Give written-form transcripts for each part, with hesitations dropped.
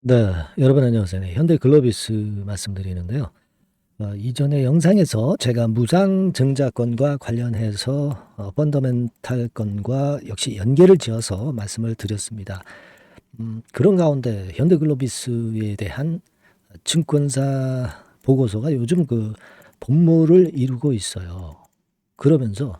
네. 여러분 안녕하세요. 네, 현대글로비스 말씀드리는데요. 이전에 영상에서 제가 무상증자권과 관련해서 펀더멘탈 건과 역시 연계를 지어서 말씀을 드렸습니다. 그런 가운데 현대글로비스에 대한 증권사 보고서가 요즘 그 본물을 이루고 있어요. 그러면서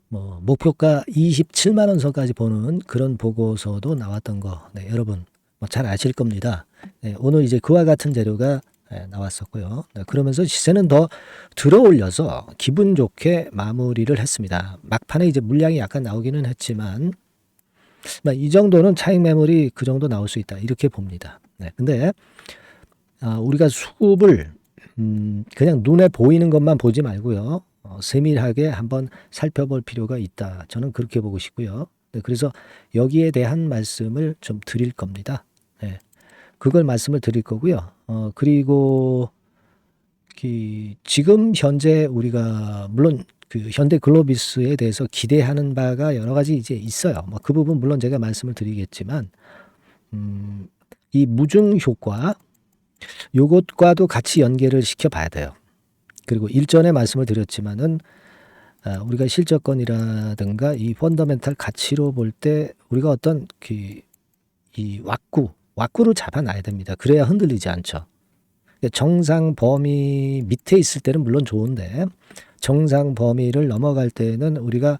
뭐 목표가 27만 원 선까지 보는 그런 보고서도 나왔던 거, 네, 여러분 뭐잘 아실 겁니다. 네, 오늘 이제 그와 같은 재료가 나왔었고요. 네, 그러면서 시세는 더 들어올려서 기분 좋게 마무리를 했습니다. 막판에 이제 물량이 약간 나오기는 했지만 이 정도는 차익 매물이 그 정도 나올 수 있다 이렇게 봅니다. 네, 근데 우리가 수급을 그냥 눈에 보이는 것만 보지 말고요. 세밀하게 한번 살펴볼 필요가 있다. 저는 그렇게 보고 싶고요. 네, 그래서 여기에 대한 말씀을 좀 드릴 겁니다. 네, 그걸 말씀을 드릴 거고요. 그리고 지금 현재 우리가 물론 그 현대 글로비스에 대해서 기대하는 바가 여러 가지 이제 있어요. 뭐 그 부분 물론 제가 말씀을 드리겠지만, 이 무중 효과 요것과도 같이 연계를 시켜 봐야 돼요. 그리고 일전에 말씀을 드렸지만은 우리가 실적권이라든가 이 펀더멘탈 가치로 볼 때 우리가 어떤 이 왁구를 잡아놔야 됩니다. 그래야 흔들리지 않죠. 정상 범위 밑에 있을 때는 물론 좋은데 정상 범위를 넘어갈 때는 우리가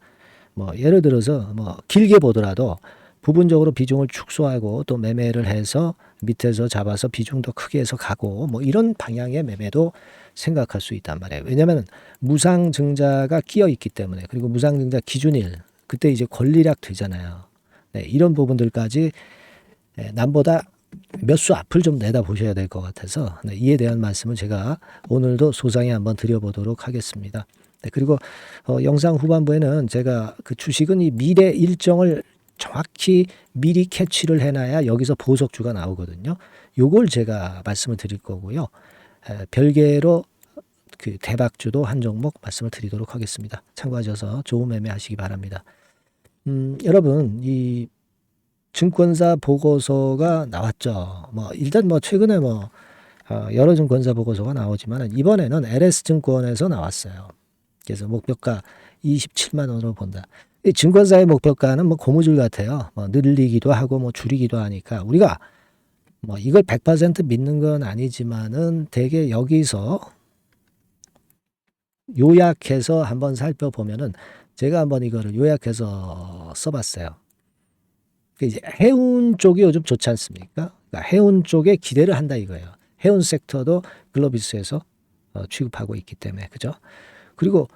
뭐 예를 들어서 뭐 길게 보더라도 부분적으로 비중을 축소하고 또 매매를 해서 밑에서 잡아서 비중도 크게 해서 가고 뭐 이런 방향의 매매도 생각할 수 있단 말이에요. 왜냐하면 무상증자가 끼어 있기 때문에, 그리고 무상증자 기준일 그때 이제 권리락 되잖아요. 네, 이런 부분들까지 남보다 몇 수 앞을 좀 내다 보셔야 될 것 같아서, 네, 이에 대한 말씀을 제가 오늘도 소상히 한번 드려보도록 하겠습니다. 네, 그리고 영상 후반부에는 제가 그 주식은 이 미래 일정을 정확히 미리 캐치를 해놔야 여기서 보석주가 나오거든요. 요걸 제가 말씀을 드릴 거고요. 별개로 그 대박주도 한 종목 말씀을 드리도록 하겠습니다. 참고하셔서 좋은 매매 하시기 바랍니다. 여러분, 이 증권사 보고서가 나왔죠. 뭐 일단 뭐 최근에 뭐 여러 증권사 보고서가 나오지만 이번에는 LS증권에서 나왔어요. 그래서 목표가 27만 원으로 본다. 이 증권사의 목표가는 뭐 고무줄 같아요. 뭐 늘리기도 하고 뭐 줄이기도 하니까 우리가 뭐 이걸 100% 믿는 건 아니지만은 대개 여기서 요약해서 한번 살펴보면은, 제가 한번 이거를 요약해서 써봤어요. 이제 해운 쪽이 요즘 좋지 않습니까? 그러니까 해운 쪽에 기대를 한다 이거예요. 해운 섹터도 글로비스에서 취급하고 있기 때문에, 그죠? 그리고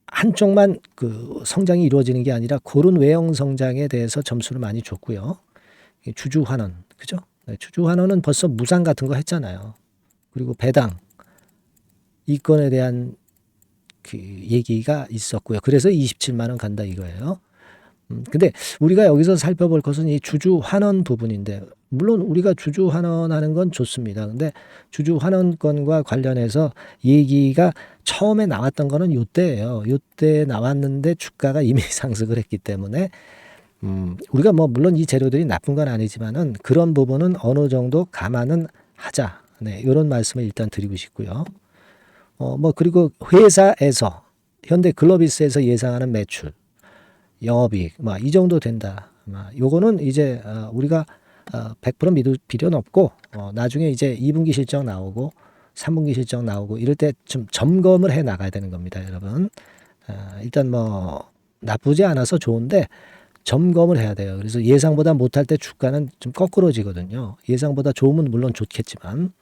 한쪽만 그 성장이 이루어지는 게 아니라 그런 외형 성장에 대해서 점수를 많이 줬고요. 주주 환원, 그죠? 네, 주주 환원은 벌써 무상 같은 거 했잖아요. 그리고 배당 이 건에 대한 그 얘기가 있었고요. 그래서 27만 원 간다 이거예요. 근데 우리가 여기서 살펴볼 것은 이 주주 환원 부분인데, 물론 우리가 주주 환원하는 건 좋습니다. 근데 주주 환원권과 관련해서 얘기가 처음에 나왔던 거는 요때예요. 요때 나왔는데 주가가 이미 상승을 했기 때문에 우리가 뭐 물론 이 재료들이 나쁜 건 아니지만은 그런 부분은 어느 정도 감안은 하자. 네, 이런 말씀을 일단 드리고 싶고요. 뭐 그리고 회사에서 현대 글로비스에서 예상하는 매출, 영업이익, 이 정도 된다. 요거는 이제 우리가 100% 믿을 필요는 없고, 나중에 이제 2분기 실적 나오고 3분기 실적 나오고 이럴 때 좀 점검을 해 나가야 되는 겁니다, 여러분. 일단 뭐 나쁘지 않아서 좋은데 점검을 해야 돼요. 그래서 예상보다 못할 때 주가는 좀 거꾸로지거든요. 예상보다 좋으면 물론 좋겠지만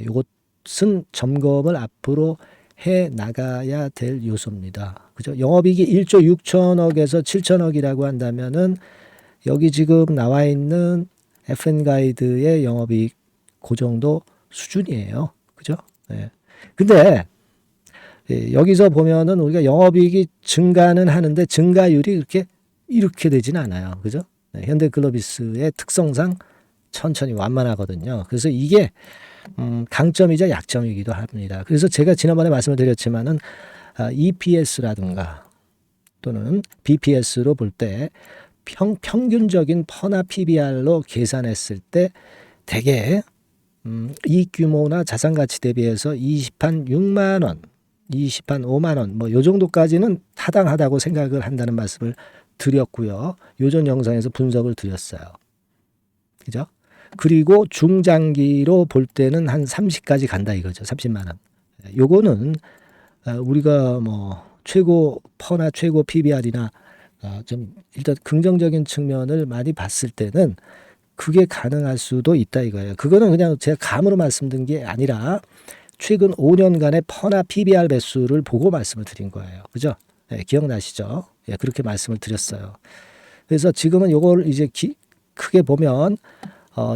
요것은 점검을 앞으로 해 나가야 될 요소입니다. 그죠? 영업이익이 1조 6천억에서 7천억이라고 한다면은 여기 지금 나와 있는 FN가이드의 영업이익 그 정도 수준이에요. 그죠? 네. 근데 여기서 보면은 우리가 영업이익이 증가는 하는데 증가율이 이렇게 되지는 않아요. 그죠? 네. 현대글로비스의 특성상 천천히 완만하거든요. 그래서 이게 강점이자 약점이기도 합니다. 그래서 제가 지난번에 말씀을 드렸지만은 EPS라든가 또는 BPS로 볼 때 평균적인 퍼나 PBR로 계산했을 때 대개 이익 규모나 자산 가치 대비해서 20한 6만 원, 20한 5만 원, 뭐 요 정도까지는 타당하다고 생각을 한다는 말씀을 드렸고요. 요전 영상에서 분석을 드렸어요. 그죠? 그리고 중장기로 볼 때는 한 30까지 간다 이거죠. 30만 원. 요거는 우리가 뭐 최고 퍼나 최고 PBR이나 좀 일단 긍정적인 측면을 많이 봤을 때는 그게 가능할 수도 있다 이거예요. 그거는 그냥 제가 감으로 말씀드린 게 아니라 최근 5년간의 퍼나 PBR 배수를 보고 말씀을 드린 거예요. 그죠? 네, 기억나시죠? 예, 그렇게 말씀을 드렸어요. 그래서 지금은 요걸 이제 크게 보면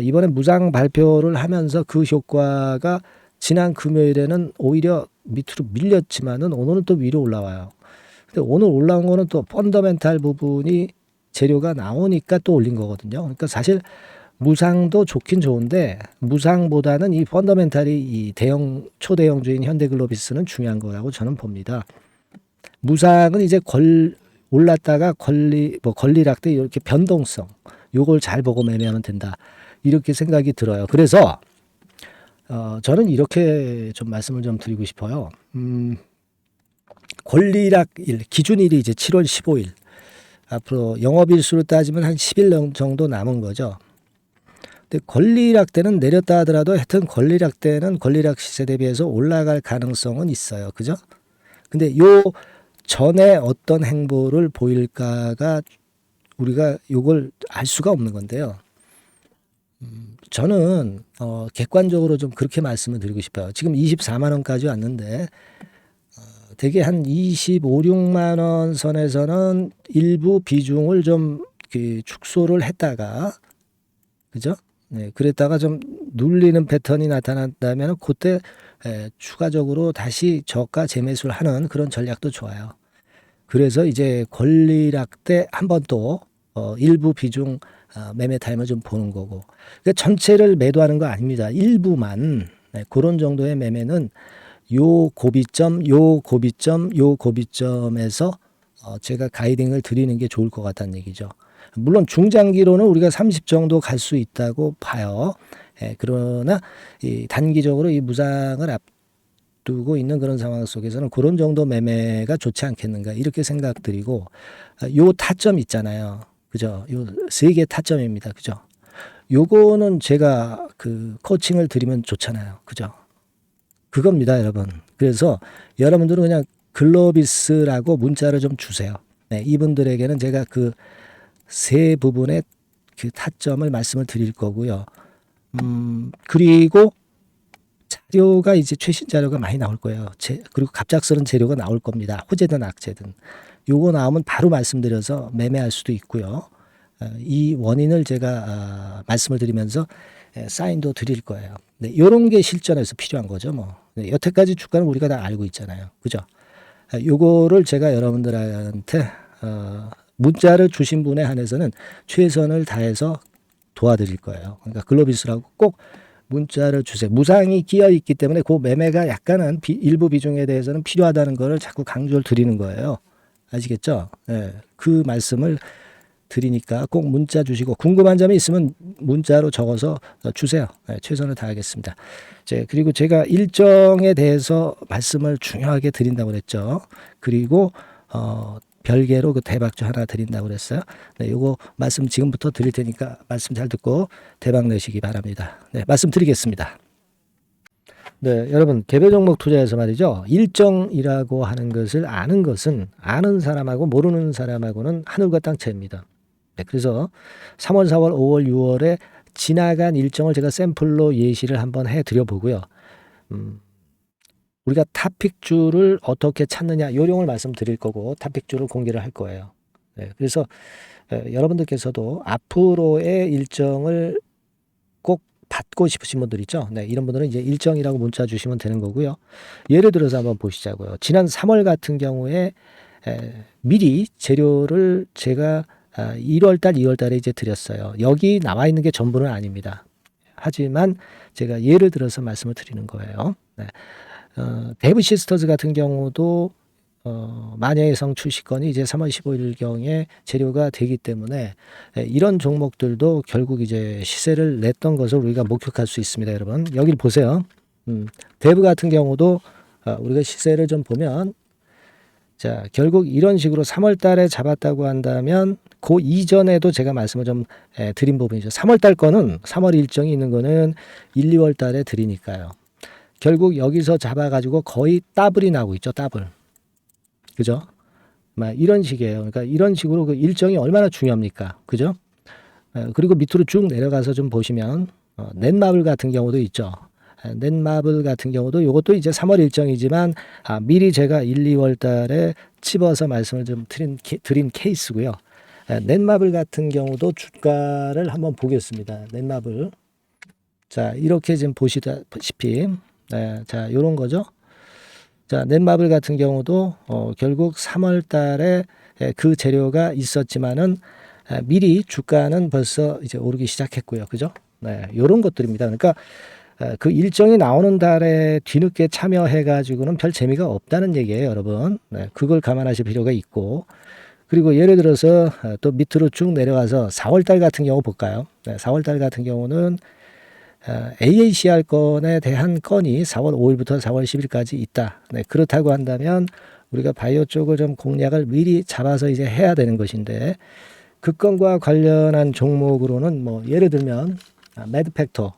이번에 무상 발표를 하면서 그 효과가 지난 금요일에는 오히려 밑으로 밀렸지만은 오늘은 또 위로 올라와요. 근데 오늘 올라온 거는 또 펀더멘탈 부분이 재료가 나오니까 또 올린 거거든요. 그러니까 사실 무상도 좋긴 좋은데 무상보다는 이 펀더멘탈이 이 초대형주인 현대글로비스는 중요한 거라고 저는 봅니다. 무상은 이제 올랐다가 권리락대 이렇게 변동성 요걸 잘 보고 매매하면 된다. 이렇게 생각이 들어요. 그래서 저는 이렇게 좀 말씀을 좀 드리고 싶어요. 권리락일 기준일이 이제 7월 15일. 앞으로 영업일수로 따지면 한 10일 정도 남은 거죠. 근데 권리락 때는 내렸다 하더라도 하여튼 권리락 때는 권리락 시세 대비해서 올라갈 가능성은 있어요. 그죠? 근데 요 전에 어떤 행보를 보일까가 우리가 요걸 알 수가 없는 건데요. 저는 객관적으로 좀 그렇게 말씀을 드리고 싶어요. 지금 24만 원까지 왔는데 되게 한 25, 6만 원 선에서는 일부 비중을 좀 축소를 했다가 그죠? 네, 그랬다가 좀 눌리는 패턴이 나타난다면 그때 추가적으로 다시 저가 재매수를 하는 그런 전략도 좋아요. 그래서 이제 권리락 때 한 번 또 일부 비중 매매 타임을 좀 보는 거고 그러니까 전체를 매도하는 거 아닙니다. 일부만 그런 정도의 매매는 요 고비점, 요 고비점, 요 고비점에서 제가 가이딩을 드리는 게 좋을 것 같다는 얘기죠. 물론 중장기로는 우리가 30 정도 갈 수 있다고 봐요. 그러나 이 단기적으로 이 무상을 앞두고 있는 그런 상황 속에서는 그런 정도 매매가 좋지 않겠는가 이렇게 생각드리고 요 타점 있잖아요. 그죠? 요 세 개 타점입니다. 그죠? 요거는 제가 그 코칭을 드리면 좋잖아요. 그죠? 그겁니다, 여러분. 그래서 여러분들은 그냥 글로비스라고 문자를 좀 주세요. 네, 이분들에게는 제가 그 세 부분의 그 타점을 말씀을 드릴 거고요. 그리고 자료가 이제 최신 자료가 많이 나올 거예요. 그리고 갑작스런 재료가 나올 겁니다. 호재든 악재든. 요거 나오면 바로 말씀드려서 매매할 수도 있고요. 이 원인을 제가 말씀을 드리면서 사인도 드릴 거예요. 네, 요런 게 실전에서 필요한 거죠. 뭐. 네, 여태까지 주가는 우리가 다 알고 있잖아요. 그죠? 요거를 제가 여러분들한테 문자를 주신 분에 한해서는 최선을 다해서 도와드릴 거예요. 그러니까 글로비스라고 꼭 문자를 주세요. 무상이 끼어 있기 때문에 그 매매가 약간은 일부 비중에 대해서는 필요하다는 거를 자꾸 강조를 드리는 거예요. 아시겠죠? 네, 그 말씀을 드리니까 꼭 문자 주시고 궁금한 점이 있으면 문자로 적어서 주세요. 네, 최선을 다하겠습니다. 그리고 제가 일정에 대해서 말씀을 중요하게 드린다고 그랬죠. 그리고 별개로 그 대박주 하나 드린다고 그랬어요. 네, 요거 말씀 지금부터 드릴 테니까 말씀 잘 듣고 대박 내시기 바랍니다. 네, 말씀드리겠습니다. 네, 여러분 개별 종목 투자에서 말이죠. 일정이라고 하는 것을 아는 것은 아는 사람하고 모르는 사람하고는 하늘과 땅 차이입니다. 네, 그래서 3월, 4월, 5월, 6월에 지나간 일정을 제가 샘플로 예시를 한번 해드려 보고요. 우리가 탑픽주를 어떻게 찾느냐 요령을 말씀드릴 거고 탑픽주를 공개를 할 거예요. 네, 그래서 여러분들께서도 앞으로의 일정을 꼭 받고 싶으신 분들 있죠. 네, 이런 분들은 이제 일정이라고 문자 주시면 되는 거고요. 예를 들어서 한번 보시자고요. 지난 3월 같은 경우에 미리 재료를 제가 1월달, 2월달에 이제 드렸어요. 여기 나와 있는 게 전부는 아닙니다. 하지만 제가 예를 들어서 말씀을 드리는 거예요. 네. 데브 시스터즈 같은 경우도 만여의 성 출시건이 이제 3월 15일경에 재료가 되기 때문에 이런 종목들도 결국 이제 시세를 냈던 것을 우리가 목격할 수 있습니다, 여러분. 여기를 보세요. 대부 같은 경우도 우리가 시세를 좀 보면 자, 결국 이런 식으로 3월 달에 잡았다고 한다면 그 이전에도 제가 말씀을 좀 드린 부분이죠. 3월 달 거는 3월 일정이 있는 거는 1, 2월 달에 드리니까요. 결국 여기서 잡아가지고 거의 더블이 나오고 있죠. 더블. 그죠? 막 이런 식이에요. 그러니까 이런 식으로 그 일정이 얼마나 중요합니까? 그죠? 그리고 밑으로 쭉 내려가서 좀 보시면 넷마블 같은 경우도 있죠. 넷마블 같은 경우도 이것도 이제 3월 일정이지만 미리 제가 1, 2월 달에 집어서 말씀을 좀 드린 케이스고요. 넷마블 같은 경우도 주가를 한번 보겠습니다. 넷마블. 자, 이렇게 지금 보시다시피 자, 요런 거죠. 자, 넷마블 같은 경우도 결국 3월 달에 그 재료가 있었지만은 미리 주가는 벌써 이제 오르기 시작했고요. 그죠? 네, 요런 것들입니다. 그러니까 그 일정이 나오는 달에 뒤늦게 참여해 가지고는 별 재미가 없다는 얘기예요, 여러분. 네, 그걸 감안하실 필요가 있고. 그리고 예를 들어서 또 밑으로 쭉 내려가서 4월 달 같은 경우 볼까요? 네, 4월 달 같은 경우는 AACR 건에 대한 건이 4월 5일부터 4월 10일까지 있다. 네, 그렇다고 한다면 우리가 바이오 쪽을 좀 공략을 미리 잡아서 이제 해야 되는 것인데 그 건과 관련한 종목으로는 뭐 예를 들면 매드팩터,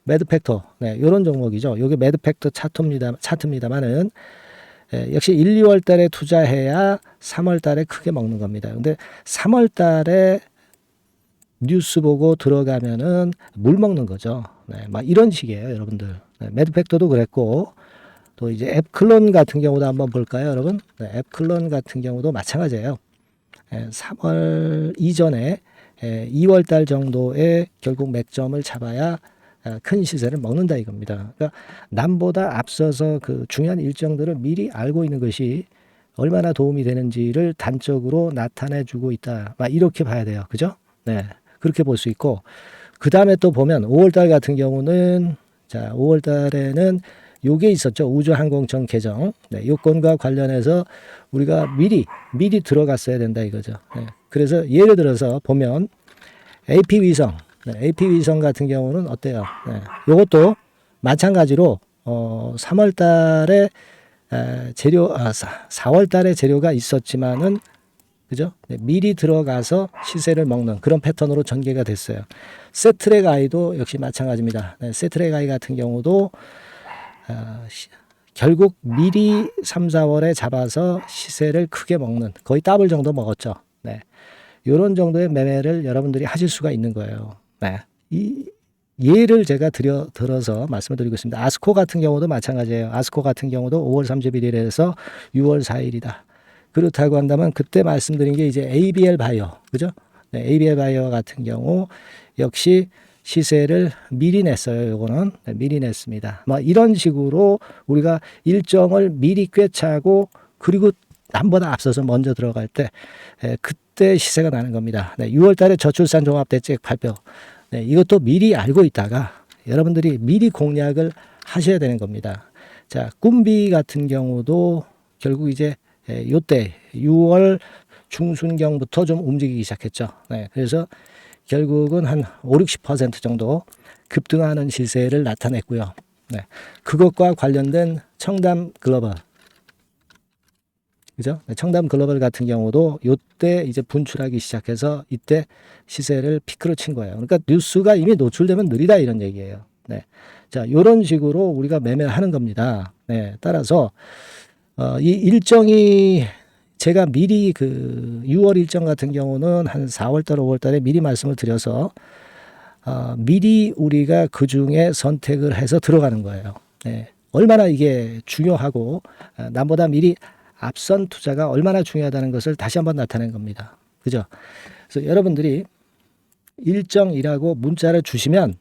매드팩터, 이런 종목이죠. 이게 매드팩터 차트입니다만은 역시 1, 2월 달에 투자해야 3월 달에 크게 먹는 겁니다. 근데 3월 달에 뉴스 보고 들어가면은 물 먹는 거죠. 네, 막 이런 식이에요, 여러분들. 네, 매드팩터도 그랬고, 또 이제 앱클론 같은 경우도 한번 볼까요, 여러분? 네, 앱클론 같은 경우도 마찬가지예요. 3월 이전에 2월 달 정도에 결국 맥점을 잡아야 큰 시세를 먹는다 이겁니다. 그러니까 남보다 앞서서 그 중요한 일정들을 미리 알고 있는 것이 얼마나 도움이 되는지를 단적으로 나타내주고 있다. 막 이렇게 봐야 돼요. 그죠? 네. 그렇게 볼 수 있고, 그 다음에 또 보면 5월달 같은 경우는, 자, 5월달에는 요게 있었죠. 우주항공청 개정. 네, 요건과 관련해서 우리가 미리 들어갔어야 된다 이거죠. 네, 그래서 예를 들어서 보면 AP위성, AP위성 같은 경우는 어때요? 네, 요것도 마찬가지로 3월달에 재료, 4월달에 재료가 있었지만은 그죠? 네, 미리 들어가서 시세를 먹는 그런 패턴으로 전개가 됐어요. 세트랙 아이도 역시 마찬가지입니다. 네, 세트랙 아이 같은 경우도 결국 미리 3, 4월에 잡아서 시세를 크게 먹는 거의 더블 정도 먹었죠. 네, 이런 정도의 매매를 여러분들이 하실 수가 있는 거예요. 네, 이 예를 제가 들어서 말씀을 드리고 있습니다. 아스코 같은 경우도 마찬가지예요. 아스코 같은 경우도 5월 31일에서 6월 4일이다. 그렇다고 한다면 그때 말씀드린 게 이제 ABL 바이오, 그죠? 네, ABL 바이오 같은 경우 역시 시세를 미리 냈어요. 요거는 미리 냈습니다. 뭐 이런 식으로 우리가 일정을 미리 꿰차고 그리고 남보다 앞서서 먼저 들어갈 때 그때 시세가 나는 겁니다. 네, 6월 달에 저출산 종합대책 발표. 네, 이것도 미리 알고 있다가 여러분들이 미리 공략을 하셔야 되는 겁니다. 자, 꿈비 같은 경우도 결국 이제 요때 6월 중순경부터 좀 움직이기 시작했죠. 네, 그래서 결국은 한 5, 60% 정도 급등하는 시세를 나타냈고요. 네, 그것과 관련된 청담 글로벌, 그죠? 네, 청담 글로벌 같은 경우도 요때 이제 분출하기 시작해서 이때 시세를 피크로 친 거예요. 그러니까 뉴스가 이미 노출되면 느리다 이런 얘기예요. 네, 자, 요런 식으로 우리가 매매를 하는 겁니다. 네, 따라서 이 일정이 제가 미리 그 6월 일정 같은 경우는 한 4월달, 5월달에 미리 말씀을 드려서 미리 우리가 그 중에 선택을 해서 들어가는 거예요. 네. 얼마나 이게 중요하고 남보다 미리 앞선 투자가 얼마나 중요하다는 것을 다시 한번 나타낸 겁니다. 그죠? 그래서 여러분들이 일정이라고 문자를 주시면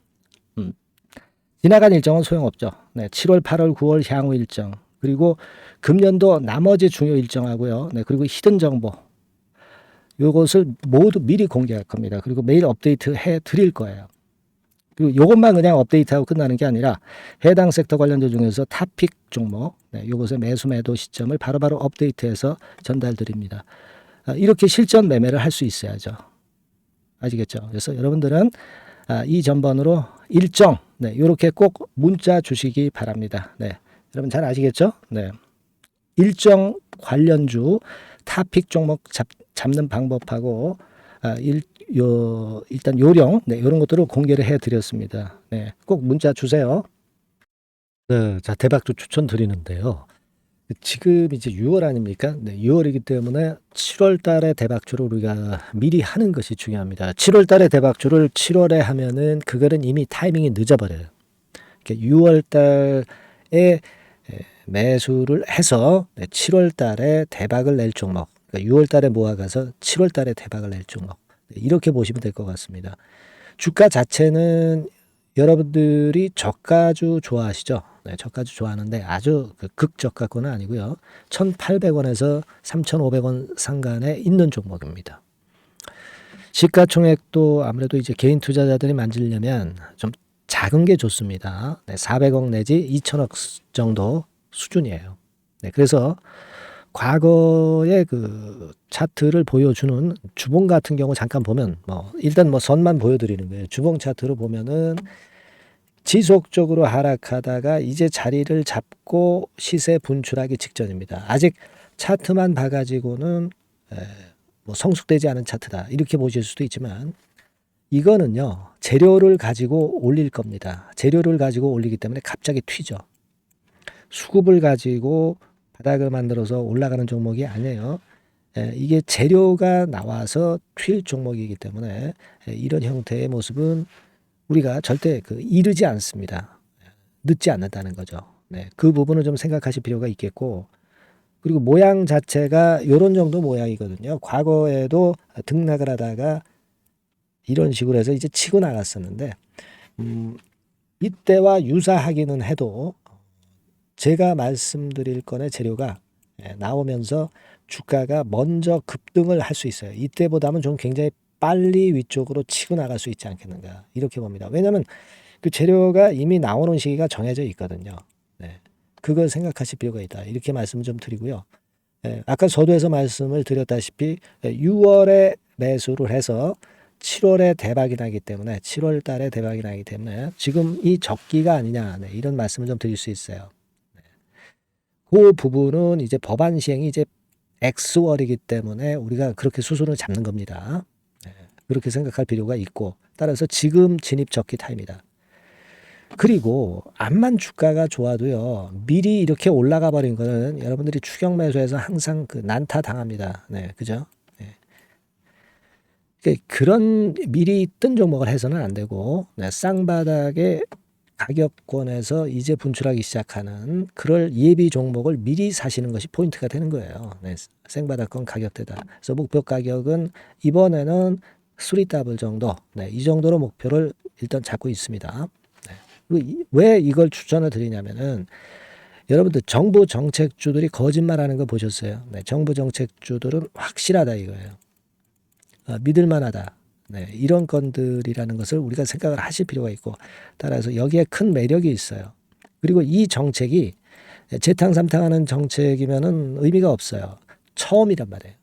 지나간 일정은 소용없죠. 네. 7월, 8월, 9월 향후 일정. 그리고 금년도 나머지 중요 일정하고요. 네, 그리고 히든 정보. 요것을 모두 미리 공개할 겁니다. 그리고 매일 업데이트 해 드릴 거예요. 그리고 요것만 그냥 업데이트하고 끝나는 게 아니라 해당 섹터 관련주 중에서 탑픽 종목, 요것의 매수 매도 시점을 바로바로 업데이트해서 전달드립니다. 이렇게 실전 매매를 할 수 있어야죠. 아시겠죠? 그래서 여러분들은 이 전번으로 일정, 요렇게 꼭 문자 주시기 바랍니다. 여러분 잘 아시겠죠? 일정 관련주 탑픽 종목 잡는 방법하고 일단 요령 이런 것들을 공개를 해드렸습니다. 꼭 문자 주세요. 자, 대박주 추천드리는데요. 지금 이제 6월 아닙니까? 6월이기 때문에 7월 달에 대박주를 우리가 미리 하는 것이 중요합니다. 7월 달에 대박주를 7월에 하면은 그거는 이미 타이밍이 늦어버려요. 6월 달에 매수를 해서 7월 달에 대박을 낼 종목, 그러니까 6월 달에 모아가서 7월 달에 대박을 낼 종목, 이렇게 보시면 될 것 같습니다. 주가 자체는 여러분들이 저가주 좋아하시죠? 저가주 좋아하는데 아주 극저가권은 아니고요. 1,800원에서 3,500원 상간에 있는 종목입니다. 시가총액도 아무래도 이제 개인 투자자들이 만지려면 좀 작은 게 좋습니다. 400억 내지 2천억 정도 수준이에요. 그래서 과거의 그 차트를 보여주는 주봉 같은 경우 잠깐 보면 일단 선만 보여드리는 거예요. 주봉 차트로 보면은 지속적으로 하락하다가 이제 자리를 잡고 시세 분출하기 직전입니다. 아직 차트만 봐가지고는 성숙되지 않은 차트다 이렇게 보실 수도 있지만 이거는요 재료를 가지고 올릴 겁니다. 재료를 가지고 올리기 때문에 갑자기 튀죠. 수급을 가지고 바닥을 만들어서 올라가는 종목이 아니에요. 이게 재료가 나와서 튈 종목이기 때문에 이런 형태의 모습은 우리가 절대 이르지 않습니다. 늦지 않는다는 거죠. 그 부분을 좀 생각하실 필요가 있겠고, 그리고 모양 자체가 이런 정도 모양이거든요. 과거에도 등락을 하다가 이런 식으로 해서 이제 치고 나갔었는데 이때와 유사하기는 해도 제가 말씀드릴 건의 재료가 나오면서 주가가 먼저 급등을 할 수 있어요. 이때보다는 좀 굉장히 빨리 위쪽으로 치고 나갈 수 있지 않겠는가 이렇게 봅니다. 왜냐하면 그 재료가 이미 나오는 시기가 정해져 있거든요. 그걸 생각하실 필요가 있다. 이렇게 말씀을 좀 드리고요. 아까 서두에서 말씀을 드렸다시피 6월에 매수를 해서 7월에 대박이 나기 때문에 7월 달에 대박이 나기 때문에 지금 이 적기가 아니냐 이런 말씀을 좀 드릴 수 있어요. 그 부분은 이제 법안 시행이 이제 X월이기 때문에 우리가 그렇게 수순을 잡는 겁니다. 그렇게 생각할 필요가 있고 따라서 지금 진입 적기 타임이다. 그리고 암만 주가가 좋아도요 미리 이렇게 올라가 버린 거는 여러분들이 추격 매수해서 항상 난타 당합니다. 그죠? 그런 미리 뜬 종목을 해서는 안 되고 쌍바닥에 가격권에서 이제 분출하기 시작하는 그럴 예비 종목을 미리 사시는 것이 포인트가 되는 거예요. 생바닥권 가격대다. 그래서 목표 가격은 이번에는 3더블 정도, 이 정도로 목표를 일단 잡고 있습니다. 왜 이걸 추천을 드리냐면은 여러분들 정부 정책주들이 거짓말하는 거 보셨어요? 정부 정책주들은 확실하다 이거예요. 믿을만하다. 이런 건들이라는 것을 우리가 생각을 하실 필요가 있고 따라서 여기에 큰 매력이 있어요. 그리고 이 정책이 재탕삼탕하는 정책이면은 의미가 없어요. 처음이란 말이에요.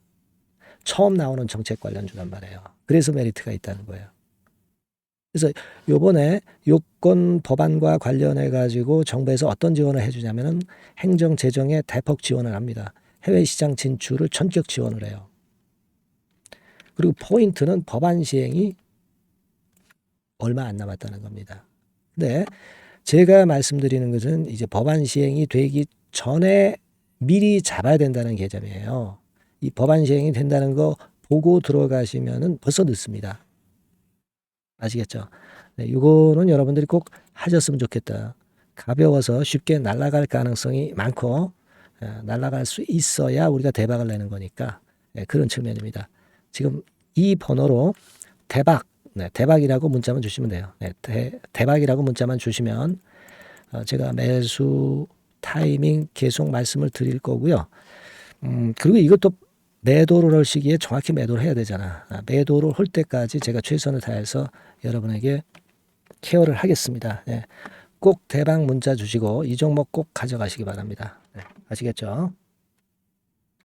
처음 나오는 정책 관련주란 말이에요. 그래서 메리트가 있다는 거예요. 그래서 요번에 요건 법안과 관련해 가지고 정부에서 어떤 지원을 해주냐면은 행정 재정에 대폭 지원을 합니다. 해외 시장 진출을 전격 지원을 해요. 그리고 포인트는 법안 시행이 얼마 안 남았다는 겁니다. 근데 제가 말씀드리는 것은 이제 법안 시행이 되기 전에 미리 잡아야 된다는 개념이에요. 이 법안 시행이 된다는 거 보고 들어가시면은 벌써 늦습니다. 아시겠죠? 이거는 여러분들이 꼭 하셨으면 좋겠다. 가벼워서 쉽게 날아갈 가능성이 많고 날아갈 수 있어야 우리가 대박을 내는 거니까 그런 측면입니다. 지금 이 번호로 대박, 대박이라고 문자만 주시면 돼요. 대박이라고 문자만 주시면 제가 매수 타이밍 계속 말씀을 드릴 거고요. 그리고 이것도 매도를 할 시기에 정확히 매도를 해야 되잖아. 매도를 할 때까지 제가 최선을 다해서 여러분에게 케어를 하겠습니다. 꼭 대박 문자 주시고 이 종목 꼭 가져가시기 바랍니다. 아시겠죠?